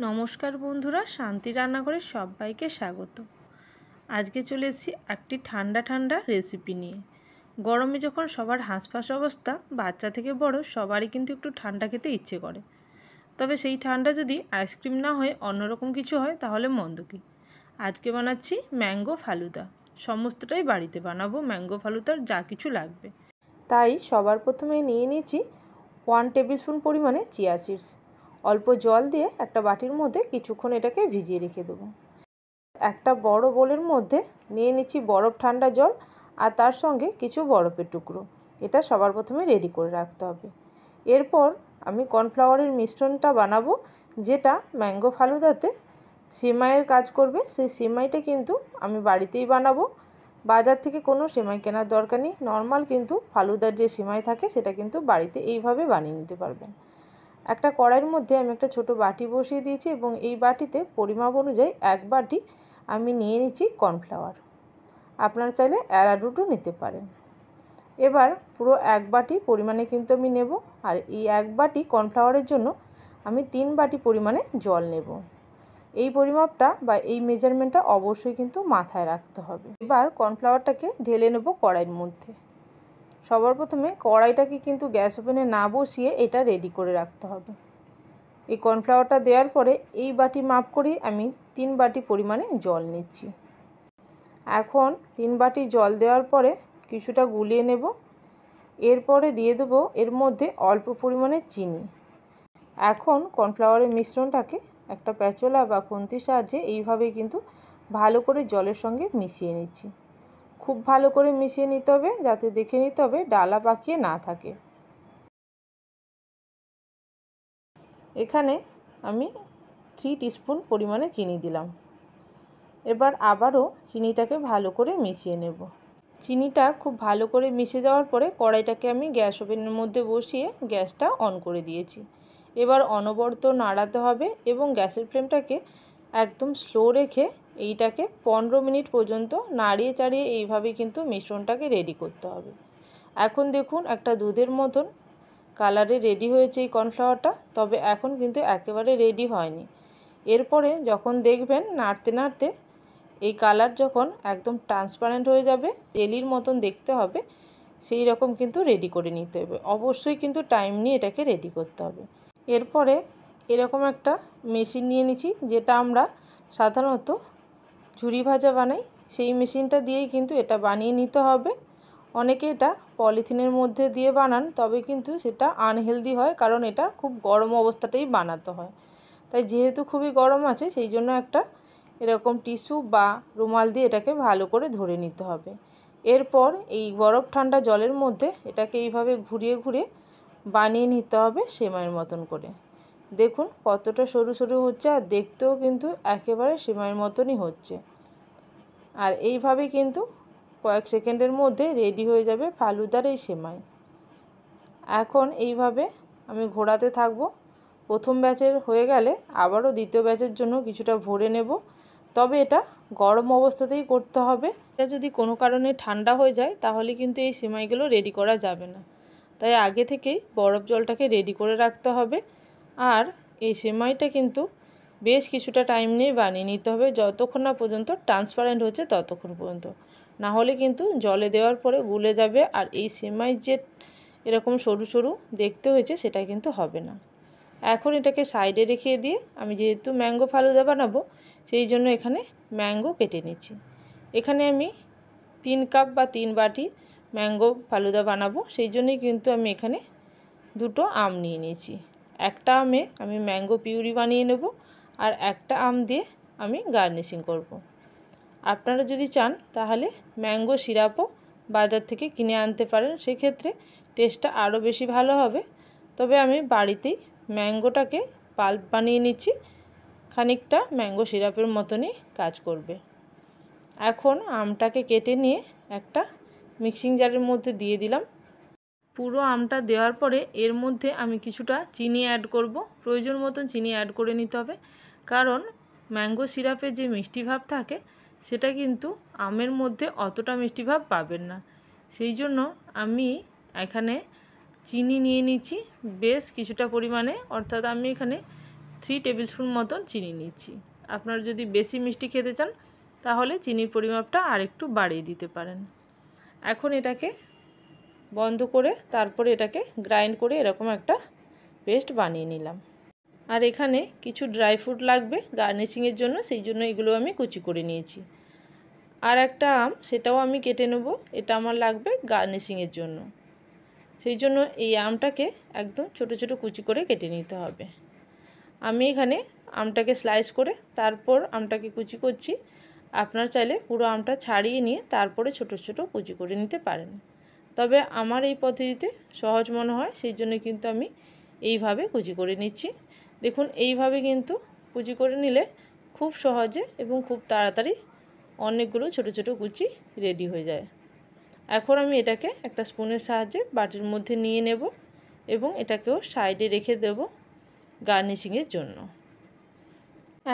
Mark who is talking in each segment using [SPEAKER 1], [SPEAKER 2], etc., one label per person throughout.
[SPEAKER 1] নমস্কার বন্ধুরা, শান্তি রান্নাঘরে সবাইকে স্বাগত। আজকে চলে এসেছি একটি ঠান্ডা ঠান্ডা রেসিপি নিয়ে। গরমে যখন সবার হাঁসফাঁস অবস্থা, বাচ্চা থেকে বড় সবারই কিন্তু একটু ঠান্ডা খেতে ইচ্ছে করে। তবে সেই ঠান্ডা যদি আইসক্রিম না হয়ে অন্যরকম কিছু হয় তাহলে মন্দ কি। আজকে বানাচ্ছি ম্যাঙ্গো ফালুদা। সমস্তটাই বাড়িতে বানাবো ম্যাঙ্গো ফালুদার যা কিছু লাগবে। তাই সবার প্রথমে নিয়ে নিয়েছি 1 টেবিল স্পুন পরিমাণে চিয়া সিডস। অল্প জল দিয়ে একটা বাটির মধ্যে কিছুক্ষণ এটাকে ভিজিয়ে রেখে দেবো। একটা বড় বোলের মধ্যে নিয়ে নিচ্ছি বরফ ঠান্ডা জল আর তার সঙ্গে কিছু বরফের টুকরো। এটা সবার প্রথমে রেডি করে রাখতে হবে। এরপর আমি কর্নফ্লাওয়ারের মিশ্রণটা বানাবো, যেটা ম্যাঙ্গো ফালুদাতে সেমাইয়ের কাজ করবে। সেই সেমাইটা কিন্তু আমি বাড়িতেই বানাবো। বাজার থেকে কোনো সেমাই কেনার দরকার নেই। নর্মাল কিন্তু ফালুদার যে সেমাই থাকে সেটা কিন্তু বাড়িতে এইভাবে বানিয়ে নিতে পারবেন। একটা কড়াইয়ের মধ্যে আমি একটা ছোট বাটি বসিয়ে দিয়েছি এবং এই বাটিতে পরিমাপ অনুযায়ী 1 বাটি আমি নিয়ে নিচ্ছি কর্নফ্লাওয়ার। আপনারা চাইলে অ্যারারুটও নিতে পারেন। এবার পুরো 1 বাটি পরিমাণে কিন্তু আমি নেব। আর এই 1 বাটি কর্নফ্লাওয়ারের জন্য আমি 3 বাটি পরিমাণে জল নেব। এই পরিমাপটা বা এই মেজারমেন্টটা অবশ্যই কিন্তু মাথায় রাখতে হবে। এবার কর্নফ্লাওয়ারটাকে ঢেলে নেব কড়াইয়ের মধ্যে। সবার প্রথমে কড়াইটাকে কিন্তু গ্যাস ওভেনে না বসিয়ে এটা রেডি করে রাখতে হবে। এই কর্নফ্লাওয়ারটা দেওয়ার পরে এই বাটি মাপ করে আমি 3 বাটি পরিমাণে জল নিচ্ছি। এখন 3 বাটি জল দেওয়ার পরে কিছুটা গুলিয়ে নেব। এরপরে দিয়ে দেবো এর মধ্যে অল্প পরিমাণে চিনি। এখন কর্নফ্লাওয়ারের মিশ্রণটাকে একটা প্যাচোলা বা খুন্তির সাহায্যে এইভাবে কিন্তু ভালো করে জলের সঙ্গে মিশিয়ে নিচ্ছি। খুব ভালো করে মিশিয়ে নিতে হবে, যাতে দেখে নিতে হবে ডালা পাকিয়ে না থাকে। এখানে আমি 3 টিস্পুন পরিমাণে চিনি দিলাম। এবার আবারও চিনিটাকে ভালো করে মিশিয়ে নেব। চিনিটা খুব ভালো করে মিশে যাওয়ার পরে কড়াইটাকে আমি গ্যাস ওভেনের মধ্যে বসিয়ে গ্যাসটা অন করে দিয়েছি। এবার অনবরত নাড়াতে হবে এবং গ্যাসের ফ্লেমটাকে একদম স্লো রেখে এইটাকে 15 মিনিট পর্যন্ত নাড়িয়ে চাড়িয়ে এইভাবে কিন্তু মিশ্রণটাকে রেডি করতে হবে। এখন দেখুন একটা দুধের মতন কালারে রেডি হয়েছে এই কর্নফ্লাওয়ারটা, তবে এখন কিন্তু একেবারে রেডি হয়নি। এরপরে যখন দেখবেন নাড়তে নাড়তে এই কালার যখন একদম ট্রান্সপারেন্ট হয়ে যাবে, জেলির মতন দেখতে হবে, সেই রকম কিন্তু রেডি করে নিতে হবে। অবশ্যই কিন্তু টাইম নিয়ে এটাকে রেডি করতে হবে। এরপরে এরকম একটা মেশিন নিয়ে নিচ্ছি, যেটা আমরা সাধারণত ঝুরি ভাজা বানাই। সেই মেশিনটা দিয়েই কিন্তু এটা বানিয়ে নিতে হবে। অনেকে এটা পলিথিনের মধ্যে দিয়ে বানান, তবে কিন্তু সেটা আনহেলদি হয়, কারণ এটা খুব গরম অবস্থাতেই বানাতে হয়। তাই যেহেতু খুবই গরম আছে, সেই জন্য একটা এরকম টিস্যু বা রুমাল দিয়ে এটাকে ভালো করে ধরে নিতে হবে। এরপর এই বরফ ঠান্ডা জলের মধ্যে এটাকে এইভাবে ঘুরিয়ে ঘুরিয়ে বানিয়ে নিতে হবে সেমাইয়ের মতন করে। দেখুন কতটা সরু সরু হচ্ছে, আর দেখতেও কিন্তু একেবারে সেমাইয়ের মতনই হচ্ছে। আর এইভাবে কিন্তু কয়েক সেকেন্ডের মধ্যে রেডি হয়ে যাবে ফালুদার এই সেমাই। এখন এইভাবে আমি ঘোরাতে থাকব। প্রথম ব্যাচের হয়ে গেলে আবারও দ্বিতীয় ব্যাচের জন্য কিছুটা ভরে নেব। তবে এটা গরম অবস্থাতেই করতে হবে। এটা যদি কোনো কারণে ঠান্ডা হয়ে যায় তাহলে কিন্তু এই সেমাইগুলো রেডি করা যাবে না। তাই আগে থেকেই বরফ জলটাকে রেডি করে রাখতে হবে। আর এই সেমাইটা কিন্তু বেশ কিছুটা টাইম নিয়ে বানিয়ে নিতে হবে, যতক্ষণ না পর্যন্ত ট্রান্সপারেন্ট হচ্ছে ততক্ষণ পর্যন্ত। না হলে কিন্তু জলে দেওয়ার পরে গুলে যাবে, আর এই সেমাই যে এরকম সরু সরু দেখতে হয়েছে সেটা কিন্তু হবে না। এখন এটাকে সাইডে রেখে দিয়ে আমি যেহেতু ম্যাঙ্গো ফালুদা বানাবো, সেই জন্য এখানে ম্যাঙ্গো কেটে নিচ্ছি। এখানে আমি 3 কাপ বা 3 বাটি ম্যাঙ্গো ফালুদা বানাবো, সেই জন্যই কিন্তু আমি এখানে 2টো আম নিয়ে নিয়েছি। একটা আমে আমি ম্যাঙ্গো পিউরি বানিয়ে নেব, আর একটা আম দিয়ে আমি গার্নিশিং করব। আপনারা যদি চান তাহলে ম্যাঙ্গো সিরাপও বাজার থেকে কিনে আনতে পারেন, সেক্ষেত্রে টেস্টটা আরও বেশি ভালো হবে। তবে আমি বাড়িতেই ম্যাঙ্গোটাকে পাল্প বানিয়ে নিচ্ছি, খানিকটা ম্যাঙ্গো সিরাপের মতনই কাজ করবে। এখন আমটাকে কেটে নিয়ে একটা মিক্সিং জারের মধ্যে দিয়ে দিলাম। পুরো আমটা দেওয়ার পরে এর মধ্যে আমি কিছুটা চিনি অ্যাড করব। প্রয়োজন মতন চিনি অ্যাড করে নিতে হবে, কারণ ম্যাঙ্গো সিরাপের যে মিষ্টি ভাব থাকে সেটা কিন্তু আমের মধ্যে অতটা মিষ্টি ভাব পাবেন না। সেই জন্য আমি এখানে চিনি নিয়ে নিচ্ছি বেশ কিছুটা পরিমাণে, অর্থাৎ আমি এখানে 3 টেবিল স্পুন মতন চিনি নিচ্ছি। আপনারা যদি বেশি মিষ্টি খেতে চান তাহলে চিনির পরিমাপটা আরেকটু বাড়িয়ে দিতে পারেন। এখন এটাকে বন্ধ করে তারপরে এটাকে গ্রাইন্ড করে এরকম একটা পেস্ট বানিয়ে নিলাম। আর এখানে কিছু ড্রাই ফ্রুট লাগবে গার্নিশিংয়ের জন্য, সেই জন্য এগুলো আমি কুচি করে নিয়েছি। আর একটা আম, সেটাও আমি কেটে নেব, এটা আমার লাগবে গার্নিশিংয়ের জন্য। সেই জন্য এই আমটাকে একদম ছোট ছোট কুচি করে কেটে নিতে হবে। আমি এখানে আমটাকে স্লাইস করে তারপর আমটাকে কুচি করছি। আপনার চাইলে পুরো আমটা ছাড়িয়ে নিয়ে তারপরে ছোট ছোট কুচি করে নিতে পারেন, তবে আমার এই পদ্ধতিতে সহজ মনে হয়, সেই জন্য কিন্তু আমি এইভাবে কুচি করে নিচ্ছি। দেখুন এইভাবে কিন্তু কুচি করে নিলে খুব সহজে এবং খুব তাড়াতাড়ি অনেকগুলো ছোট ছোট কুচি রেডি হয়ে যায়। এখন আমি এটাকে একটা স্পুনের সাহায্যে বাটির মধ্যে নিয়ে নেব এবং এটাকেও সাইডে রেখে দেব গার্নিশিংয়ের জন্য।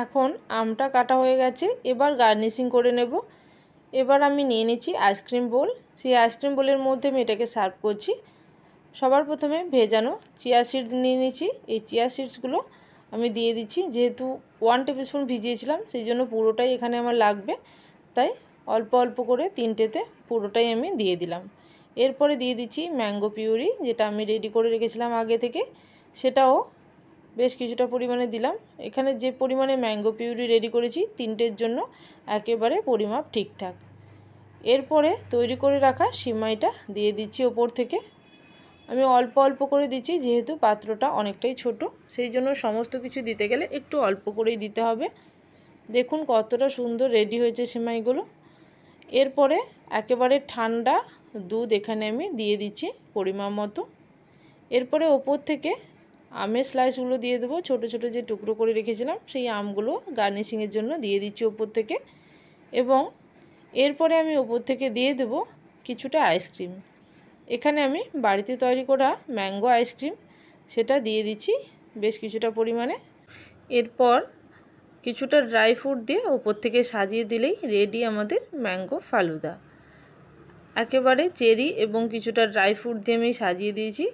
[SPEAKER 1] এখন আমটা কাটা হয়ে গেছে, এবার গার্নিশিং করে নেব। এবার আমি নিয়ে নিচ্ছি আইসক্রিম বোল। সেই আইসক্রিম বোলের মধ্যে আমি এটাকে সার্ভ করছি। সবার প্রথমে ভেজানো চিয়া সিডস নিয়ে নিচ্ছি। এই চিয়া সিডসগুলো আমি দিয়ে দিচ্ছি, যেহেতু 1 টেবিল স্পুন ভিজিয়েছিলাম সেই জন্য পুরোটাই এখানে আমার লাগবে, তাই অল্প অল্প করে 3টেতে পুরোটাই আমি দিয়ে দিলাম। এরপরে দিয়ে দিচ্ছি ম্যাঙ্গো পিউরি, যেটা আমি রেডি করে রেখেছিলাম আগে থেকে, সেটাও বেশ কিছুটা পরিমাণে দিলাম। এখানে যে পরিমাণে ম্যাঙ্গো পিউরি রেডি করেছি 3টের জন্য একেবারে পরিমাপ ঠিকঠাক। এরপরে তৈরি করে রাখা সিমাইটা দিয়ে দিচ্ছি ওপর থেকে। আমি অল্প অল্প করে দিচ্ছি, যেহেতু পাত্রটা অনেকটাই ছোট, সেই জন্য সমস্ত কিছু দিতে গেলে একটু অল্প করেই দিতে হবে। দেখুন কতটা সুন্দর রেডি হয়েছে সিমাইগুলো। এরপরে একেবারে ঠান্ডা দুধ এখানে আমি দিয়ে দিচ্ছি পরিমাণ মতো। এরপরে ওপর থেকে আমের স্লাইসগুলো দিয়ে দেবো, ছোট ছোট যে টুকরো করে রেখেছিলাম সেই আমগুলো গার্নিশিংয়ের জন্য দিয়ে দিচ্ছি ওপর থেকে। এবং এরপরে আমি ওপর থেকে দিয়ে দেবো কিছুটা আইসক্রিম। এখানে আমি বাড়িতে তৈরি করা ম্যাঙ্গো আইসক্রিম, সেটা দিয়ে দিচ্ছি বেশ কিছুটা পরিমাণে। এরপর কিছুটা ড্রাই ফ্রুট দিয়ে ওপর থেকে সাজিয়ে দিলেই রেডি আমাদের ম্যাঙ্গো ফালুদা। একেবারে চেরি এবং কিছুটা ড্রাই ফ্রুট দিয়ে আমি সাজিয়ে দিয়েছি।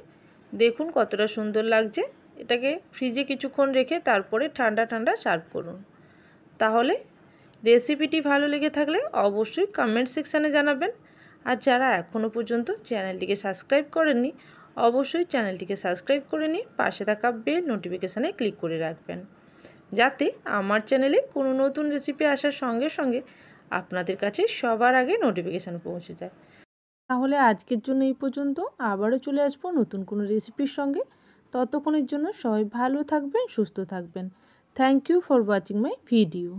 [SPEAKER 1] দেখুন কতটা সুন্দর লাগছে। এটাকে ফ্রিজে কিছুক্ষণ রেখে তারপরে ঠান্ডা ঠান্ডা সার্ভ করুন। তাহলে রেসিপিটি ভালো লেগে থাকলে অবশ্যই কমেন্ট সেকশানে জানাবেন। আর যারা এখনও পর্যন্ত চ্যানেলটিকে সাবস্ক্রাইব করেননি অবশ্যই চ্যানেলটিকে সাবস্ক্রাইব করে নিয়ে পাশে থাকা বেল নোটিফিকেশানে ক্লিক করে রাখবেন, যাতে আমার চ্যানেলে কোনো নতুন রেসিপি আসার সঙ্গে সঙ্গে আপনাদের কাছে সবার আগে নোটিফিকেশান পৌঁছে যায়। তাহলে আজকের জন্য এই পর্যন্ত, আবারও চলে আসবো নতুন কোনো রেসিপির সঙ্গে। ততক্ষণের জন্য সবাই ভালো থাকবেন, সুস্থ থাকবেন। Thank you for watching my video.